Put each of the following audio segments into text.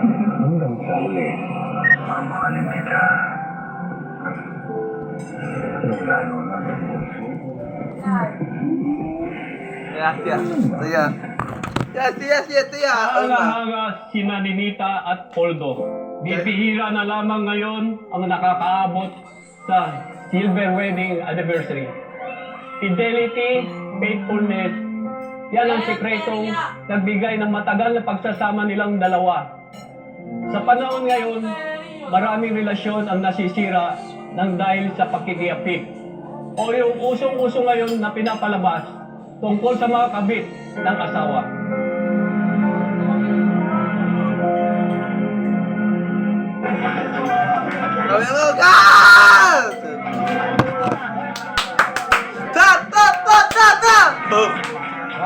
Hanggang sa uli, mamahalin kita. Lalo na ng puso. Gracias, Tia. Yes, Tia. Alahaga sina Ninita at Poldo. Bibihira na lamang ngayon ang nakakaabot sa silver wedding anniversary. Fidelity, faithfulness, yan ang sekretong nagbigay ng matagal na pagsasama nilang dalawa. Sa panahon ngayon, maraming relasyon ang nasisira ng dahil sa pakikiapit o yung usong-uso ngayon na pinapalabas tungkol sa mga kabit ng asawa. Sabi mo, God!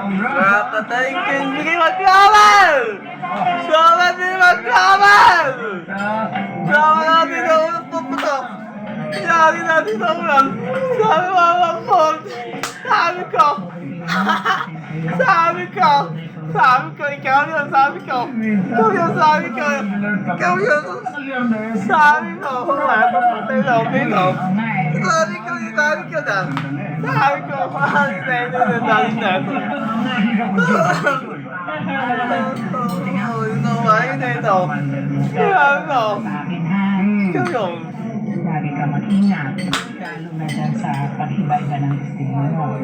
Kakatayin hindi magkamal! Sama din magkamal! Sama natin na unang puputok! Sabi natin na unang! Sabi mama ko! Sabi ko! Sabi ko! Sabi ko! Ikaw yun! Sabi ko! Ikaw yun! Sabi ko! Ikaw yun! Sabi ko! Papatay na! Pino! Sabi ko! Sabi ko na! Sabi ko! Mahal sa inyo na dahil na ito! Ito! Mahal na ito! Sabi ko! Ikaw yun! Lagi ka mag-ingat, lalo na dyan sa pag-iba-iba ng destino mo.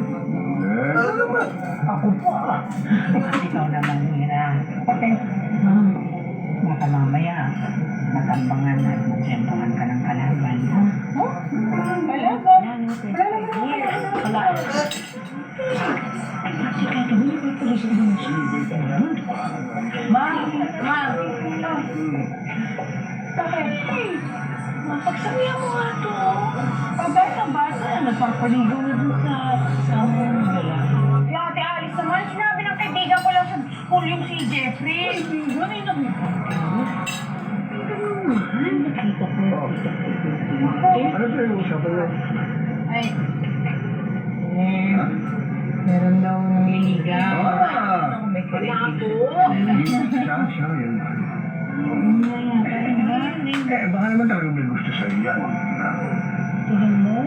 Ano ba? Ako po. At ikaw naman, Mira. Okay. Baka mamaya, matambangan at magsentuhan ka ng kalaban. Oh? Kalaban? Wala naman. Wala. Ma. Bakit? Pagsabihan mo nga ito. Pabata-bata, nagpapaligaw na dun sa among nila. Si Ate Alice naman, sinabi ng kaibigan ko lang sa school yung si Jeffrey. Kaibigan ay nakikita. Nakita ko. Ano ba yung usapan niya? Ay. Meron daw nililigaw. May kaibigan. Siya yun. Baka naman talagang may gusto sa'yo yan. Tingin mo?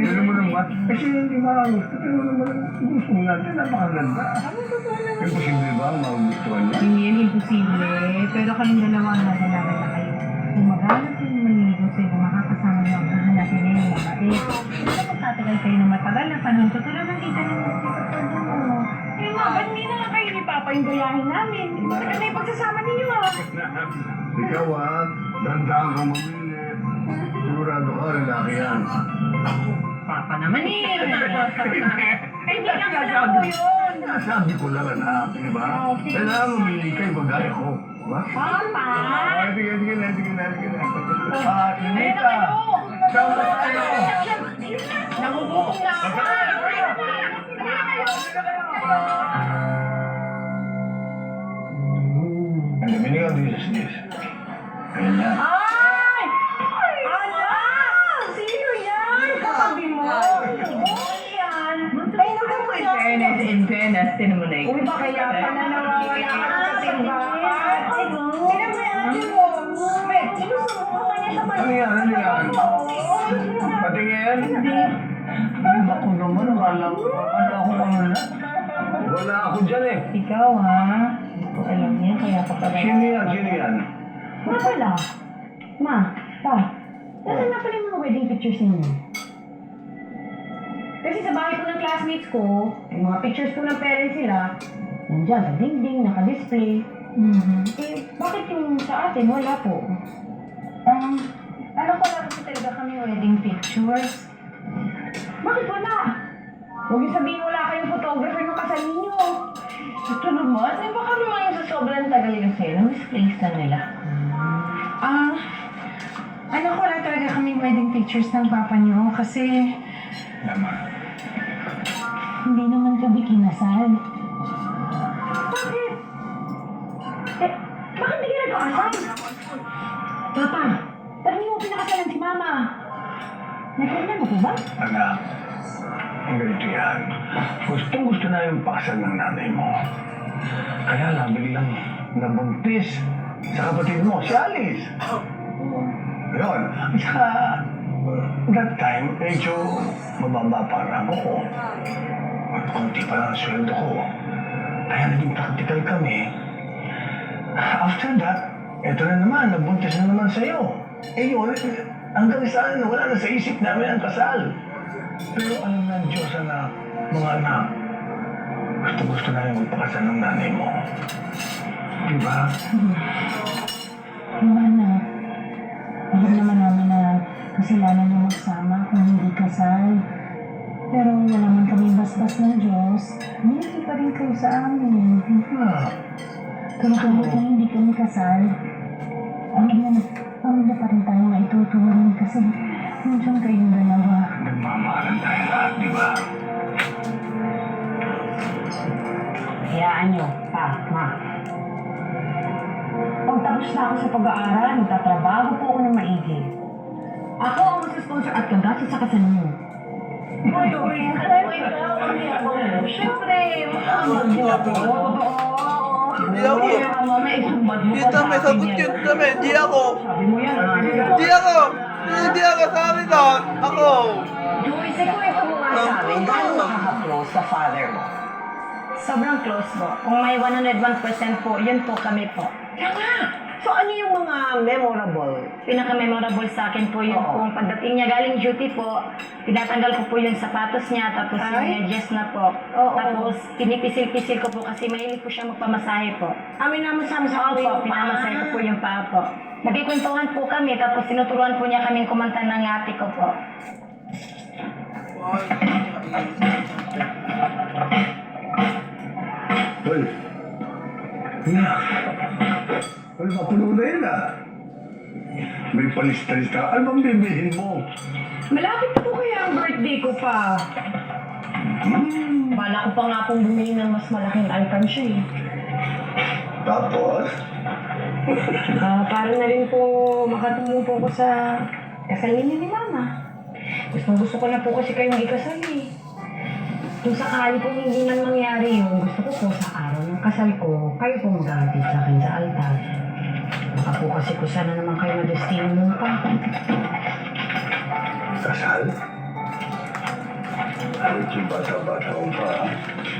Tignan mo naman. Kasi hindi ba gusto? Tignan mo naman. Gusto mo natin. Napakaganda. Imposible ba ang magugustuhan niya? Hindi yan imposible. Pero kayong dalawa ang nagalaman na kayo. Kung maghanap yung maniligo sa'yo, kung makakasama niyo ang hahanapin niya yung mabait. Kung magtatagal kayo ng matagal na panahon, tutulad ng kita ng sitwasyon mo. Eh nga, ba't hindi na lang kayo ni Papa yung gayahin namin? Matagal na yung pagsasama ninyo Ikaw dandaan kang mamili. Sigurado ka, lalaki yan. Papa naman eh. Hindi lang pala po yun. Sabi ko lang anak, di ba? Kailangan mamili kayo bagay ako. Diba? Papa! Sige na. Ninita! Sama tayo! Nagugutom na ako! Ang dami nga business. Ganyan. Ay! Ala! Sino yan? Katabi mo! Yan! Ay, naku mo yan! In fairness, tinan mo na Uy, baka yata na nawawala ka sa simbahan. Tinan mo yan, ate mo. May, sinusubukan niya sa Ano yan? Patingin? Ay, ako naman. Akala ko ano na. Wala ako dyan eh. Ikaw, ha? Alam niya, kaya ka pala. Sino yan? Ma pala. Ma, pa. Nasaan na pala yung mga wedding pictures ninyo? Kasi sa bahay ko ng classmates ko, yung mga pictures ko ng parents nila, nandiyan sa dingding, naka-display. Eh, bakit yung sa atin, wala po? Alam ko lang kasi talaga kami wedding pictures. Bakit wala? Huwag yung sabihin wala kayong photographer ng kasal ninyo. Ito naman, eh baka naman yung sa sobrang tagal kasi, na-misplace na nila. Alam ko lang talaga kaming wedding pictures ng papa niyo kasi Naman. hindi naman kami kinasal. Bakit? Eh, bakit di ka nagpakasal? Papa, ba't hindi mo pinakasalan si Mama? Nagkailan mo po ba? Anak, ang ganito yan. Gusto na yung pakasal ng nanay mo. Kaya lang biglang nabuntis sa kapatid mo, si Alice. Yun. At saka, that time, medyo mababa pa ang rango ko. At kunti pa lang ang sweldo ko. Kaya naging practical kami. After that, eto na naman, nabuntis na naman sa'yo. Eh yun, hanggang saan, wala na sa isip namin ang kasal. Pero alam na ang Diyos na, mga anak, gusto namin magpakasal ng nanay mo. Diba? Mga anak, alam naman namin na kasalanan yung magsama kung hindi kasal. Pero wala man kami basbas ng Diyos, hindi pa rin kayo sa amin. Pero kung hindi kami kasal, pamilya pa rin tayo maitutuloy kasi nandiyan kayong dalawa. Nagmamahalan tayo lahat, diba? Hayaan nyo, pa, ma. Pagtapos na ako sa pag-aaral, magtatrabaho po ako ng maigi. Ako ang mag-sponsor at gagastos sa kasal niyo. Siyempre, hindi ako. Hindi ako. Kita may sagot yun kami. Hindi ako. Sabi mo yan. Hindi ako. Hindi ako. Sabi doon. Ako. Joyce, ito mo nga sa amin. Gano'n nakaka-close sa father mo? Sobrang close po. Kung may 101% po, yun po kami po. Kaya nga. So ano yung mga memorable? Pinaka-memorable sa akin po yun Oo. kung pagdating niya galing duty po, tinatanggal ko po yung sapatos niya, tapos yung medyas na po. Oo. Tapos pinipisil-pisil ko po kasi mahilig po siya magpamasahe po. Amin naman sa ko Opo, yung pinamasahe ko po yung paa po. Nagkikwentuhan po kami, tapos tinuturuan po niya kaming kumanta ng ate ko po. Tol. Yeah. Tol, mapuno na yun ah. May palista-lista ka. Ano bang bibihin mo? Malapit na po kaya ang birthday ko pa. Bala ko pa nga pong bumili ng mas malaking alkansya eh. Tapos? Para na rin po makatulong po ko sa kasal ninyo ni Mama. Gusto ko na po kasi kayong ikasal eh. Kung sakali po hindi man mangyari yun, gusto ko po sa araw ng kasal ko, kayo po mag-ahatid sa akin sa altar. Baka po kasi ko sana naman kayo madestino mo pa. Kasal? Ano yung bata-bata ko pa?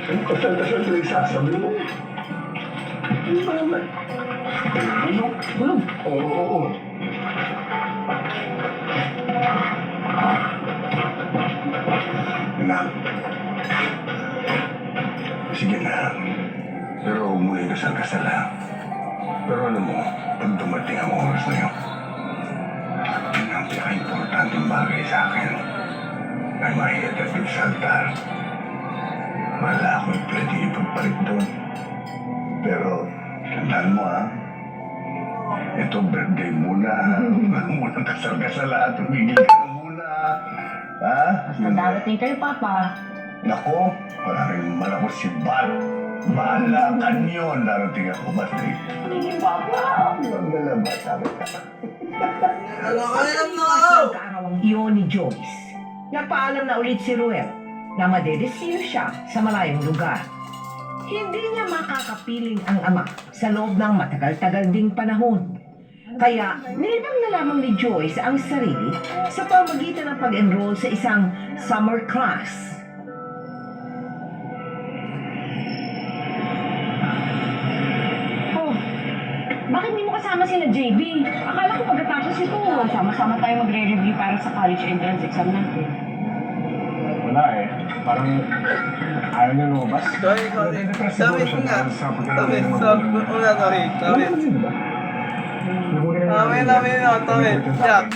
Ang kasal-kasal na isasabi mo? Ano ba naman? Ano? Bulog! Oo. Anak. Sige na. Pero umuwi ka sa kasal ha. Pero alam mo, pag dumating ang oras na yun, yun ang pinaka-importanting bagay sa akin. Ay mahihatid sa altar. Wala akong pwede ipagpalit doon. Pero, tandaan mo ha, ito birthday muna. Muna kasal-kasal ha. Tumigil ka na muna. Ha? Basta darating kayo, Papa. Nako, maraming malakot si Bal. Bahala ka niyon. Darating ako, Batri. Sige, Papa. Ang galaba, sabi ka. Nakakailam na ako. Karawang iyon ni Joyce. Nagpaalam na ulit si Ruel na madedesisyon siya sa malayong lugar. Hindi niya makakapiling ang ama sa loob ng matagal-tagal ding panahon. Kaya nilibang na lamang ni Joyce ang sarili sa pamagitan ng pag-enroll sa isang summer class. Oh, bakit hindi mo kasama sina JB? Akala ko pagkatapos ito, sama-sama tayo magre-review para sa college entrance exam natin. Wala eh. Parang ayaw niya lumabas. Sorry. Sabi ko nga. Sabi ko nga, sorry. Alam mo yun, di ba? Sabi na, Jack.